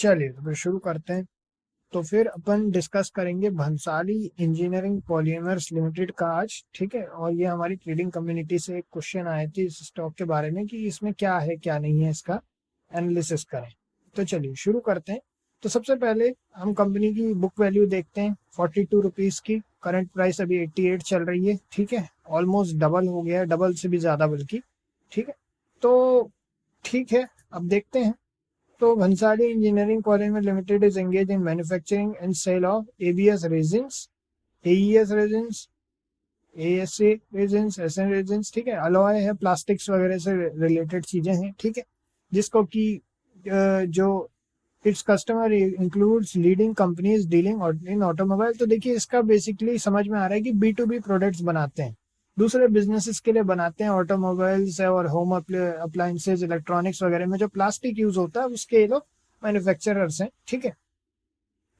चलिए तो फिर शुरू करते हैं। तो फिर अपन डिस्कस करेंगे भंसाली इंजीनियरिंग पॉलीमर्स लिमिटेड का आज, ठीक है। और ये हमारी ट्रेडिंग कम्युनिटी से एक क्वेश्चन आए थे इस स्टॉक के बारे में कि इसमें क्या है क्या नहीं है, इसका एनालिसिस करें। तो चलिए शुरू करते हैं। तो सबसे पहले हम कंपनी की बुक वैल्यू देखते हैं, 42 रुपीज़ की। करंट प्राइस अभी 88 चल रही है, ठीक है। ऑलमोस्ट डबल हो गया है, डबल से भी ज़्यादा बल्कि, ठीक है। तो ठीक है, अब देखते हैं। तो Bhansali engineering polymer limited is engage in manufacturing and sale of ABS resins, AES resins, ASA resins, SN resins, ठीक है। अलॉय है, प्लास्टिक्स वगैरह से रिलेटेड चीजें हैं, ठीक है। जिसको कि जो its customer includes leading companies dealing in automobile. तो देखिए इसका बेसिकली समझ में आ रहा है कि बी टू बी प्रोडक्ट्स बनाते हैं, दूसरे बिजनेसेस के लिए बनाते हैं। ऑटोमोबाइल्स और होम अप्लायंसेज, इलेक्ट्रॉनिक्स वगैरह में जो प्लास्टिक यूज होता है उसके ये लोग मैन्युफैक्चरर्स हैं, ठीक है।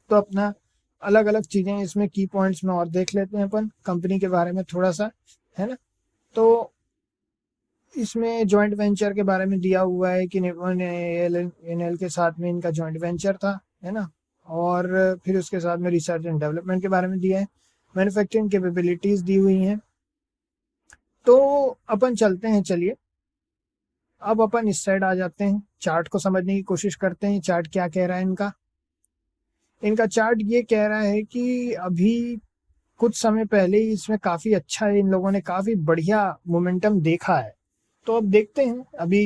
तो अपना अलग अलग चीजें इसमें की पॉइंट्स में और देख लेते हैं अपन कंपनी के बारे में थोड़ा सा, है ना। तो इसमें जॉइंट वेंचर के बारे में दिया हुआ है कि निप्पन एनएल के साथ में इनका जॉइंट वेंचर था, है ना। और फिर उसके साथ में रिसर्च एंड डेवलपमेंट के बारे में दिया है, मैन्युफैक्चरिंग कैपेबिलिटीज दी हुई हैं। तो अपन चलते हैं, चलिए अब अपन इस साइड आ जाते हैं, चार्ट को समझने की कोशिश करते हैं। चार्ट क्या कह रहा है इनका। इनका चार्ट ये कह रहा है कि अभी कुछ समय पहले ही इसमें काफी अच्छा है, इन लोगों ने काफी बढ़िया मोमेंटम देखा है। तो अब देखते हैं, अभी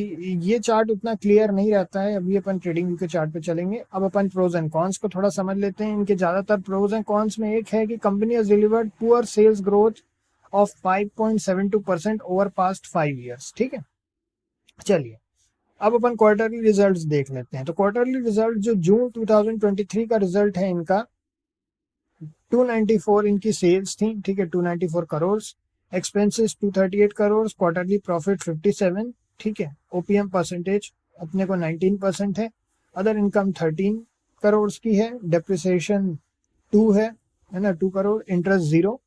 ये चार्ट उतना क्लियर नहीं रहता है। अभी अपन ट्रेडिंग व्यू के चार्ट पे चलेंगे। अब अपन प्रोज एंड कॉन्स को थोड़ा समझ लेते हैं। इनके ज्यादातर प्रोज एंड कॉन्स में एक है कि company has delivered poor sales growth of 5.72% over past 5 years, ठीक है। चलिए अब अपन क्वार्टरली रिजल्ट्स देख लेते हैं। तो क्वार्टरली रिजल्ट जो जून 2023 का रिजल्ट है इनका, 294 इनकी सेल्स थी, ठीक है, 294 crore. Expenses 238 crore, quarterly profit 57, ठीक है। ओपीएम परसेंटेज अपने को 19% है। अदर इनकम 13 करोड़ की है। डेप्रिसिएशन 2 है ना, 2 करोड़। इंटरेस्ट 0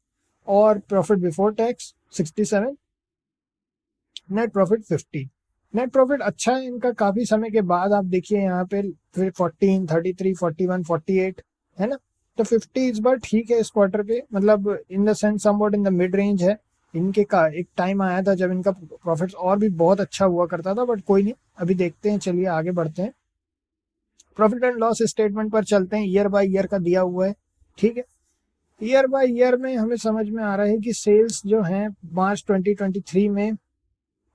और profit before tax 67, net profit 50। Net profit अच्छा है इनका काफी समय के बाद। आप देखिए यहाँ पे फिर 14, 33, 41, 48, है ना। तो 50 इस बार ठीक है इस क्वार्टर पे, मतलब in the sense somewhat in the mid range है। इनके का एक टाइम आया था जब इनका प्रॉफिट और भी बहुत अच्छा हुआ करता था, बट कोई नहीं, अभी देखते हैं। चलिए आगे बढ़ते हैं, प्रॉफिट एंड लॉस स्टेटमेंट पर चलते हैं। ईयर बाय ईयर का दिया हुआ है, ठीक है। ईयर बाय ईयर में हमें समझ में आ रहा है कि सेल्स जो है मार्च 2023 में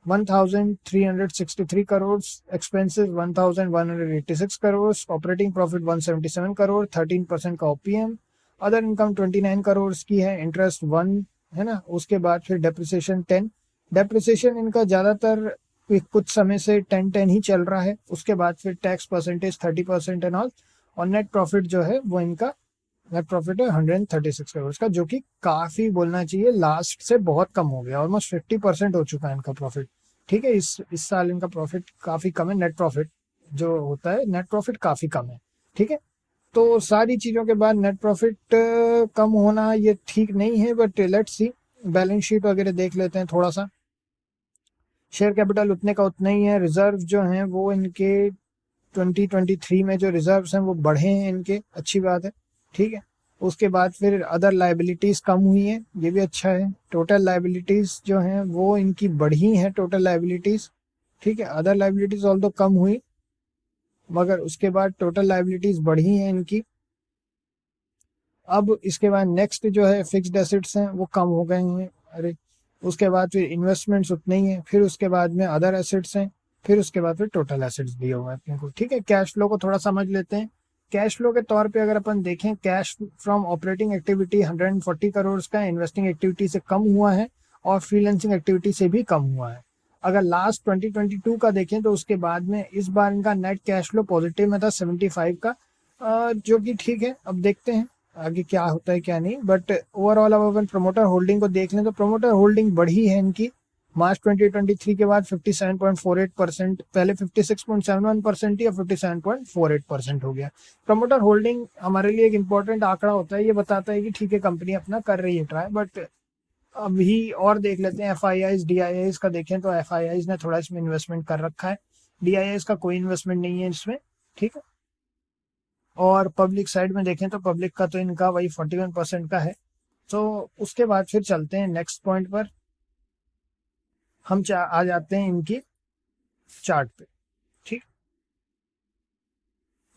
1363 crore, expenses 1186 crore, operating profit 177 crore, 13% का ओपीएम। अदर इनकम 29 करोड़ की है, इंटरेस्ट 1, है ना। उसके बाद फिर डेप्रिसिएशन 10। डेप्रिसिएशन इनका ज्यादातर कुछ समय से 10-10 ही चल रहा है। उसके बाद फिर टैक्स परसेंटेज 30% एंड ऑल। और नेट प्रॉफिट जो है वो इनका नेट प्रॉफिट है 136 करोड़ का, जो कि काफी बोलना चाहिए, लास्ट से बहुत कम हो गया, ऑलमोस्ट 50% हो चुका है इनका प्रॉफिट, ठीक है। इस साल इनका प्रॉफिट काफी कम है। नेट प्रॉफिट जो होता है, नेट प्रॉफिट काफी कम है, ठीक है। तो सारी चीजों के बाद नेट प्रॉफिट कम होना ये ठीक नहीं है, but let's see. Balance sheet वगैरह देख लेते हैं थोड़ा सा। शेयर कैपिटल उतने का उतना ही है। रिजर्व जो हैं वो इनके 2023 में जो रिजर्व्स हैं वो बढ़े हैं इनके, अच्छी बात है, ठीक है। उसके बाद फिर अदर लाइबिलिटीज कम हुई हैं, ये भी अच्छा है। टोटल लाइबिलिटीज जो हैं वो इनकी बढ़ी हैं, टोटल लाइबिलिटीज, ठीक है। अदर लाइबिलिटीज ऑल तो कम हुई, मगर उसके बाद टोटल लाइबिलिटीज बढ़ी हैं इनकी। अब इसके बाद नेक्स्ट जो है फिक्स्ड एसेट्स हैं वो कम हो गए हैं, अरे। उसके बाद फिर इन्वेस्टमेंट्स उतने ही हैं, फिर उसके बाद में अदर एसेट्स हैं, फिर उसके बाद फिर टोटल एसेट्स दिए हुए हैं अपने को, ठीक है। कैश फ्लो को थोड़ा समझ लेते हैं। कैश फ्लो के तौर पे अगर अपन देखें, cash from operating activity 140 crore का इन्वेस्टिंग एक्टिविटी से कम हुआ है और फ्रीलांसिंग एक्टिविटी से भी कम हुआ है। अगर लास्ट 2022 का देखें तो उसके बाद में इस बार इनका नेट कैश फ्लो पॉजिटिव में था 75 का, जो कि ठीक है। अब देखते हैं आगे क्या होता है क्या नहीं, बट ओवरऑल अब अपन प्रमोटर होल्डिंग को देख लें तो प्रमोटर होल्डिंग बढ़ी है इनकी मार्च 2023 के बाद 57.48%, पहले 56.71% थी, अब 57.48% हो गया। प्रमोटर होल्डिंग हमारे लिए एक इंपॉर्टेंट आंकड़ा होता है, ये बताता है कि ठीक है कंपनी अपना कर रही है ट्राई। बट अभी और देख लेते हैं F I eyes D I eyes का देखें तो एफ आई आईज ने थोड़ा इसमें इन्वेस्टमेंट कर रखा है, डी आई आईज का कोई इन्वेस्टमेंट नहीं है इसमें, ठीक है। और पब्लिक साइड में देखें तो पब्लिक का तो इनका वही 41% का है। तो उसके बाद फिर चलते हैं नेक्स्ट पॉइंट पर, हम आ जाते हैं इनकी चार्ट पे। ठीक,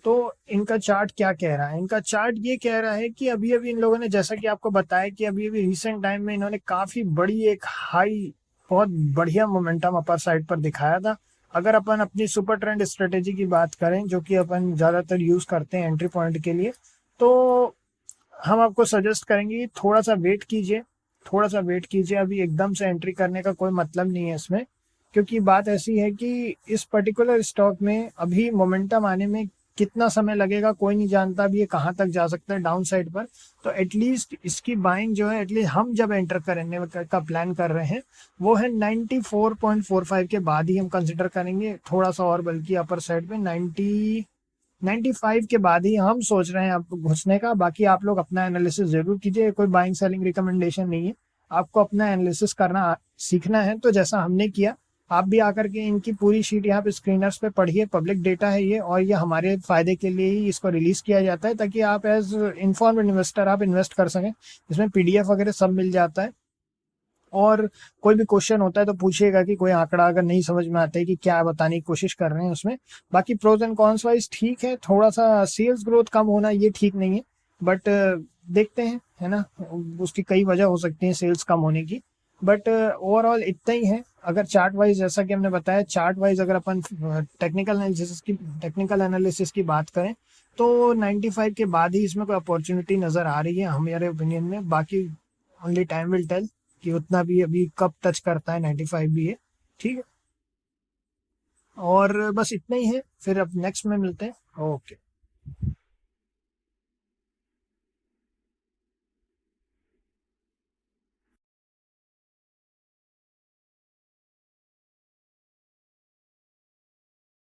तो इनका चार्ट क्या कह रहा है? इनका चार्ट ये कह रहा है कि अभी अभी इन लोगों ने, जैसा कि आपको बताया कि अभी अभी रिसेंट टाइम में इन्होंने काफी बड़ी एक हाई, बहुत बढ़िया मोमेंटम अपर साइड पर दिखाया था। अगर अपन अपनी सुपर ट्रेंड स्ट्रेटेजी की बात करें, जो कि अपन ज्यादातर यूज करते हैं एंट्री पॉइंट के लिए, तो हम आपको सजेस्ट करेंगे कि थोड़ा सा वेट कीजिए, थोड़ा सा वेट कीजिए। अभी एकदम से एंट्री करने का कोई मतलब नहीं है इसमें, क्योंकि बात ऐसी है कि इस पर्टिकुलर स्टॉक में अभी मोमेंटम आने में कितना समय लगेगा कोई नहीं जानता, अभी ये कहाँ तक जा सकता है डाउन साइड पर। तो एटलीस्ट इसकी बाइंग जो है, एटलीस्ट हम जब एंटर करने का प्लान कर रहे हैं, वो है 94.45 के बाद ही हम कंसिडर करेंगे, थोड़ा सा और बल्कि अपर साइड पे 95 के बाद ही हम सोच रहे हैं अब घुसने का। बाकी आप लोग अपना एनालिसिस जरूर कीजिए, कोई बाइंग सेलिंग रिकमेंडेशन नहीं है, आपको अपना एनालिसिस करना सीखना है। तो जैसा हमने किया, आप भी आकर के इनकी पूरी शीट यहाँ पे स्क्रीनर्स पे पढ़िए, पब्लिक डेटा है ये, और ये हमारे फायदे के लिए ही इसको रिलीज किया जाता है, ताकि आप एज इन्फॉर्म्ड इन्वेस्टर आप इन्वेस्ट कर सकें। इसमें पीडीएफ वगैरह सब मिल जाता है, और कोई भी क्वेश्चन होता है तो पूछिएगा कि कोई आंकड़ा अगर नहीं समझ में आता है कि क्या बताने की कोशिश कर रहे हैं उसमें। बाकी प्रोज एंड कॉन्स वाइज ठीक है, थोड़ा सा सेल्स ग्रोथ कम होना ये ठीक नहीं है, बट देखते हैं, है ना, उसकी कई वजह हो सकती है सेल्स कम होने की, बट ओवरऑल इतना ही है। अगर चार्ट वाइज, जैसा कि हमने बताया, चार्ट वाइज अगर अपन टेक्निकल एनालिसिस की बात करें, तो 95 के बाद ही इसमें कोई अपॉर्चुनिटी नजर आ रही है हमारे ओपिनियन में। बाकी ओनली टाइम विल टेल कि उतना भी अभी कब टच करता है, 95 भी है। ठीक है, और बस इतना ही है, फिर अब नेक्स्ट में मिलते हैं। ओके।